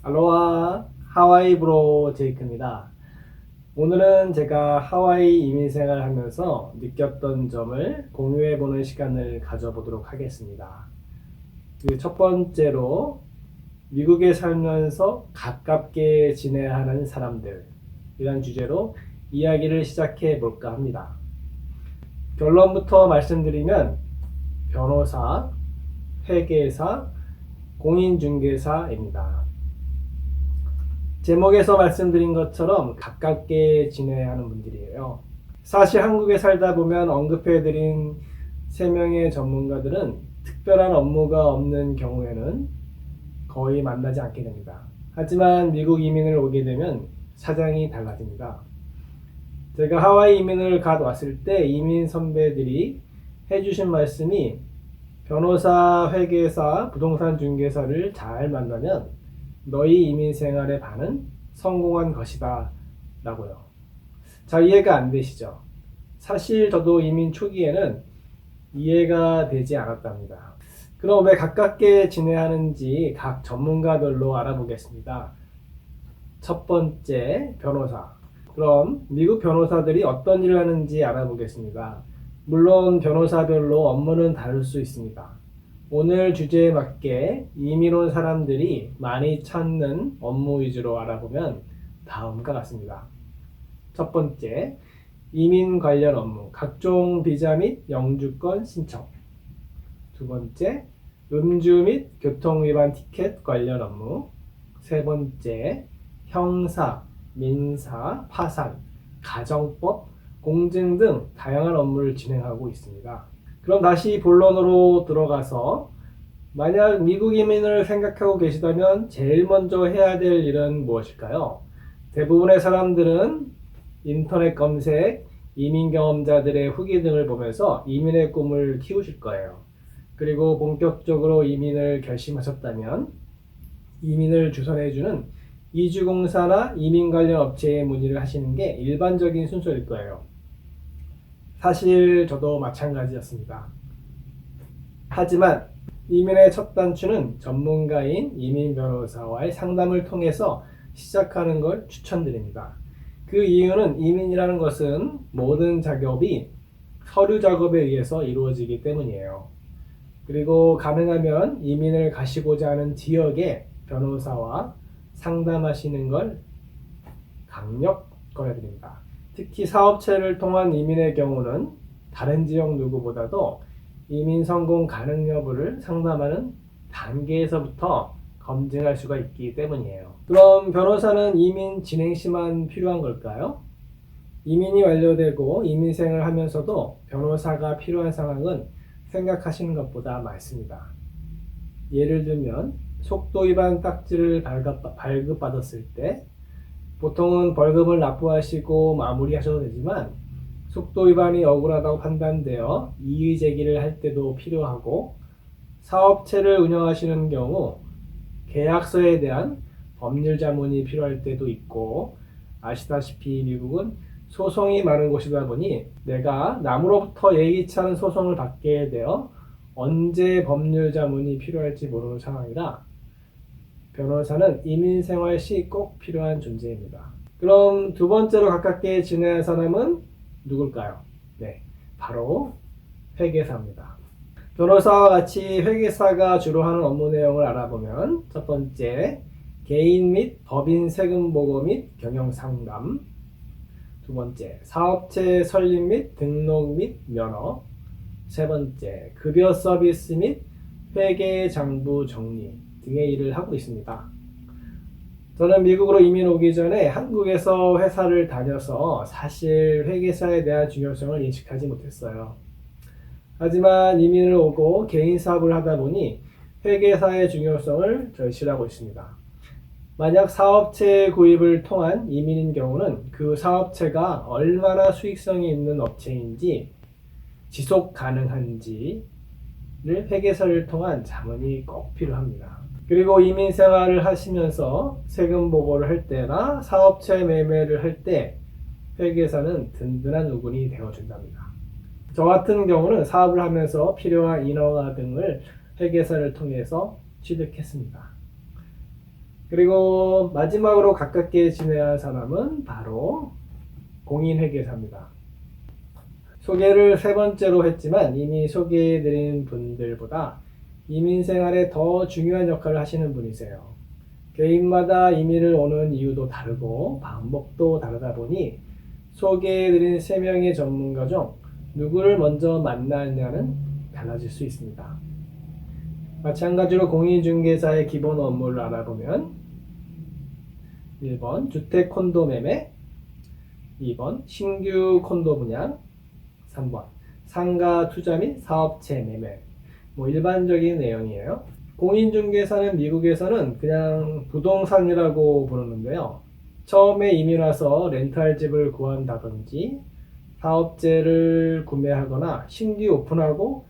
알로하, 하와이 브로 제이크입니다. 오늘은 제가 하와이 이민 생활을 하면서 느꼈던 점을 공유해보는 시간을 가져보도록 하겠습니다. 그 첫 번째로 미국에 살면서 가깝게 지내야 하는 사람들, 이런 주제로 이야기를 시작해 볼까 합니다. 결론부터 말씀드리면 변호사, 회계사, 공인중개사입니다. 제목에서 말씀드린 것처럼 가깝게 지내야 하는 분들이에요. 사실 한국에 살다 보면 언급해드린 3명의 전문가들은 특별한 업무가 없는 경우에는 거의 만나지 않게 됩니다. 하지만 미국 이민을 오게 되면 사정이 달라집니다. 제가 하와이 이민을 갓 왔을 때 이민 선배들이 해주신 말씀이 변호사, 회계사, 부동산 중개사를 잘 만나면 너희 이민 생활의 반은 성공한 것이다 라고요. 잘 이해가 안 되시죠? 사실 저도 이민 초기에는 이해가 되지 않았답니다. 그럼 왜 가깝게 지내야 하는지 각 전문가별로 알아보겠습니다. 첫 번째, 변호사. 그럼 미국 변호사들이 어떤 일을 하는지 알아보겠습니다. 물론 변호사별로 업무는 다를 수 있습니다. 오늘 주제에 맞게 이민 온 사람들이 많이 찾는 업무 위주로 알아보면 다음과 같습니다. 첫 번째, 이민 관련 업무, 각종 비자 및 영주권 신청. 두 번째, 음주 및 교통 위반 티켓 관련 업무. 세 번째, 형사, 민사, 파산, 가정법, 공증 등 다양한 업무를 진행하고 있습니다. 그럼 다시 본론으로 들어가서 만약 미국 이민을 생각하고 계시다면 제일 먼저 해야 될 일은 무엇일까요? 대부분의 사람들은 인터넷 검색, 이민 경험자들의 후기 등을 보면서 이민의 꿈을 키우실 거예요. 그리고 본격적으로 이민을 결심하셨다면 이민을 주선해주는 이주공사나 이민 관련 업체에 문의를 하시는 게 일반적인 순서일 거예요. 사실 저도 마찬가지였습니다. 하지만 이민의 첫 단추는 전문가인 이민 변호사와의 상담을 통해서 시작하는 걸 추천드립니다. 그 이유는 이민이라는 것은 모든 작업이 서류 작업에 의해서 이루어지기 때문이에요. 그리고 가능하면 이민을 가시고자 하는 지역의 변호사와 상담하시는 걸 강력 권해드립니다. 특히 사업체를 통한 이민의 경우는 다른 지역 누구보다도 이민 성공 가능 여부를 상담하는 단계에서부터 검증할 수가 있기 때문이에요. 그럼 변호사는 이민 진행 시만 필요한 걸까요? 이민이 완료되고 이민생을 하면서도 변호사가 필요한 상황은 생각하시는 것보다 많습니다. 예를 들면 속도 위반 딱지를 발급받았을 때 보통은 벌금을 납부하시고 마무리하셔도 되지만 속도 위반이 억울하다고 판단되어 이의 제기를 할 때도 필요하고 사업체를 운영하시는 경우 계약서에 대한 법률 자문이 필요할 때도 있고 아시다시피 미국은 소송이 많은 곳이다 보니 내가 남으로부터 예기치 않은 소송을 받게 되어 언제 법률 자문이 필요할지 모르는 상황이라 변호사는 이민 생활 시 꼭 필요한 존재입니다. 그럼 두 번째로 가깝게 지내는 사람은 누굴까요? 네, 바로 회계사입니다. 변호사와 같이 회계사가 주로 하는 업무 내용을 알아보면 첫 번째, 개인 및 법인 세금 보고 및 경영 상담. 두 번째, 사업체 설립 및 등록 및 면허. 세 번째, 급여 서비스 및 회계 장부 정리 등의 일을 하고 있습니다. 저는 미국으로 이민 오기 전에 한국에서 회사를 다녀서 사실 회계사에 대한 중요성을 인식하지 못했어요. 하지만 이민을 오고 개인 사업을 하다 보니 회계사의 중요성을 절실하고 있습니다. 만약 사업체 구입을 통한 이민인 경우는 그 사업체가 얼마나 수익성이 있는 업체인지 지속 가능한지를 회계사를 통한 자문이 꼭 필요합니다. 그리고 이민 생활을 하시면서 세금 보고를 할 때나 사업체 매매를 할 때 회계사는 든든한 우군이 되어준답니다. 저 같은 경우는 사업을 하면서 필요한 인허가 등을 회계사를 통해서 취득했습니다. 그리고 마지막으로 가깝게 지내야 할 사람은 바로 공인회계사입니다. 소개를 세 번째로 했지만 이미 소개해드린 분들보다 이민 생활에 더 중요한 역할을 하시는 분이세요. 개인마다 이민을 오는 이유도 다르고 방법도 다르다 보니 소개해드린 3명의 전문가 중 누구를 먼저 만나느냐는 달라질 수 있습니다. 마찬가지로 공인중개사의 기본 업무를 알아보면 1번 주택 콘도 매매, 2번 신규 콘도 분양, 3번 상가 투자 및 사업체 매매. 일반적인 내용이에요. 공인중개사는 미국에서는 그냥 부동산이라고 부르는데요. 처음에 이민 와서 렌탈 집을 구한다든지 사업체를 구매하거나 신규 오픈하고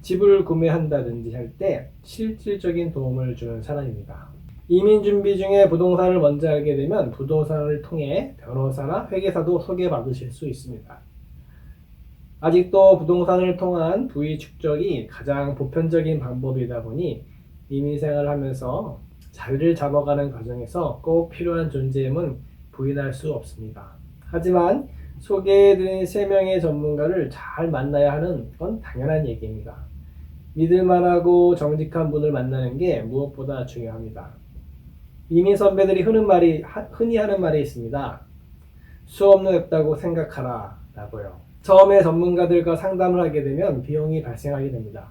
집을 구매한다든지 할 때 실질적인 도움을 주는 사람입니다. 이민 준비 중에 부동산을 먼저 알게 되면 부동산을 통해 변호사나 회계사도 소개받으실 수 있습니다. 아직도 부동산을 통한 부의 축적이 가장 보편적인 방법이다 보니 이민 생활을 하면서 자리를 잡아가는 과정에서 꼭 필요한 존재임은 부인할 수 없습니다. 하지만 소개해드린 3명의 전문가를 잘 만나야 하는 건 당연한 얘기입니다. 믿을만하고 정직한 분을 만나는 게 무엇보다 중요합니다. 이민 선배들이 흔히 하는 말이 있습니다. 수없는 없다고 생각하라 라고요. 처음에 전문가들과 상담을 하게 되면 비용이 발생하게 됩니다.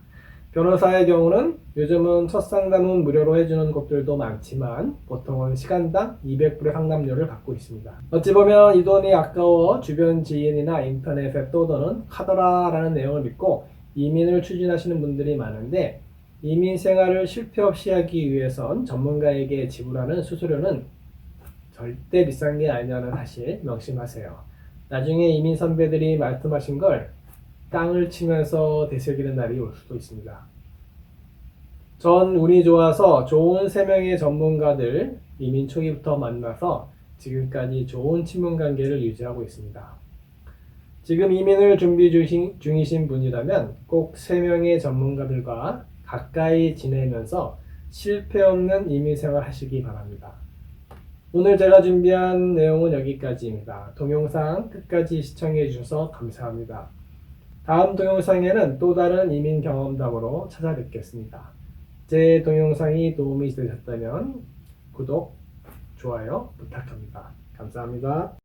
변호사의 경우는 요즘은 첫 상담은 무료로 해주는 곳들도 많지만 보통은 시간당 200불의 상담료를 받고 있습니다. 어찌 보면 이 돈이 아까워 주변 지인이나 인터넷에 떠도는 카더라라는 내용을 믿고 이민을 추진하시는 분들이 많은데 이민 생활을 실패 없이 하기 위해선 전문가에게 지불하는 수수료는 절대 비싼 게 아니라는 사실 명심하세요. 나중에 이민 선배들이 말씀하신 걸 땅을 치면서 되새기는 날이 올 수도 있습니다. 전 운이 좋아서 좋은 3명의 전문가들 이민 초기부터 만나서 지금까지 좋은 친분 관계를 유지하고 있습니다. 지금 이민을 준비 중이신 분이라면 꼭 3명의 전문가들과 가까이 지내면서 실패 없는 이민 생활 하시기 바랍니다. 오늘 제가 준비한 내용은 여기까지입니다. 동영상 끝까지 시청해 주셔서 감사합니다. 다음 동영상에는 또 다른 이민 경험담으로 찾아뵙겠습니다. 제 동영상이 도움이 되셨다면 구독, 좋아요 부탁합니다. 감사합니다.